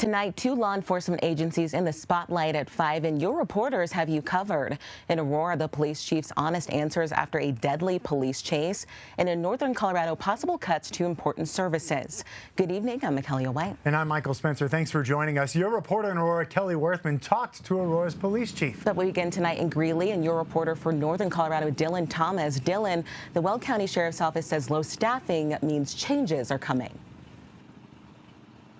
Tonight, 2 law enforcement agencies in the spotlight at 5, and your reporters have you covered. In Aurora, the police chief's honest answers after a deadly police chase. And in northern Colorado, possible cuts to important services. Good evening, I'm Michaela White. And I'm Michael Spencer. Thanks for joining us. Your reporter in Aurora, Kelly Worthman, talked to Aurora's police chief. But we begin tonight in Greeley, and your reporter for northern Colorado, Dylan Thomas. Dylan, the Weld County Sheriff's Office says low staffing means changes are coming.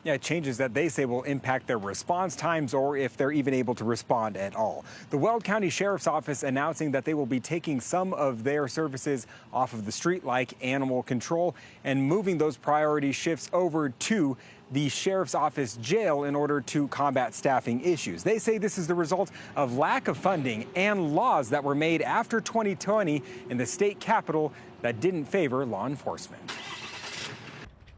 Yeah, changes that they say will impact their response times or if they're even able to respond at all. The Weld County Sheriff's Office announcing that they will be taking some of their services off of the street, like animal control, and moving those priority shifts over to the Sheriff's Office jail in order to combat staffing issues. They say this is the result of lack of funding and laws that were made after 2020 in the state capitol that didn't favor law enforcement.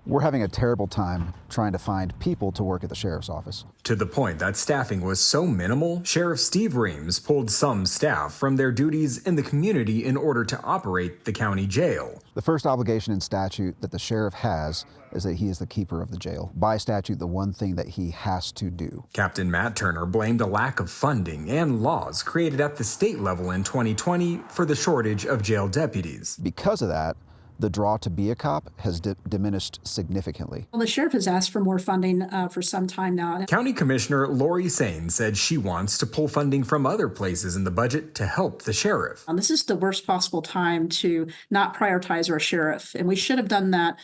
We're having a terrible time trying to find people to work at the sheriff's office. To the point that staffing was so minimal, Sheriff Steve Reams pulled some staff from their duties in the community in order to operate the county jail. The first obligation in statute that the sheriff has is that he is the keeper of the jail. By statute, the one thing that he has to do. Captain Matt Turner blamed a lack of funding and laws created at the state level in 2020 for the shortage of jail deputies. Because of that, the draw to be a cop has diminished significantly. Well, the sheriff has asked for more funding for some time now. County Commissioner Lori Sain said she wants to pull funding from other places in the budget to help the sheriff. This is the worst possible time to not prioritize our sheriff, and we should have done that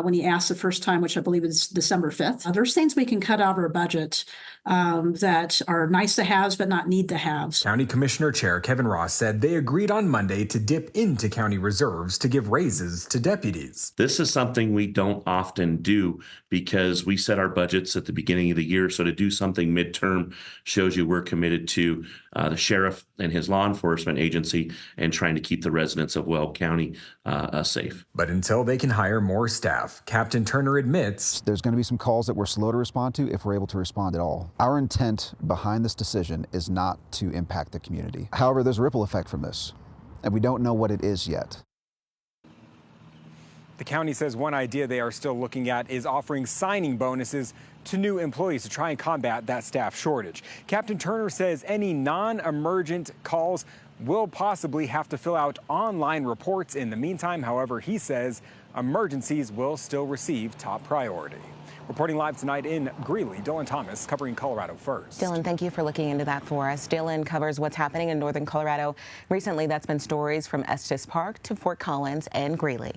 when he asked the first time, which I believe is December 5th. There's things we can cut out of our budget that are nice to haves but not need to haves. County Commissioner Chair Kevin Ross said they agreed on Monday to dip into county reserves to give raises to deputies. This is something we don't often do because we set our budgets at the beginning of the year. So to do something midterm shows you we're committed to the sheriff and his law enforcement agency and trying to keep the residents of Weld County safe. But until they can hire more staff, Captain Turner admits there's going to be some calls that we're slow to respond to if we're able to respond at all. Our intent behind this decision is not to impact the community. However, there's a ripple effect from this, and we don't know what it is yet. The county says one idea they are still looking at is offering signing bonuses to new employees to try and combat that staff shortage. Captain Turner says any non-emergent calls will possibly have to fill out online reports in the meantime. However, he says emergencies will still receive top priority. Reporting live tonight in Greeley, Dylan Thomas covering Colorado First. Dylan, thank you for looking into that for us. Dylan covers what's happening in northern Colorado. Recently, that's been stories from Estes Park to Fort Collins and Greeley.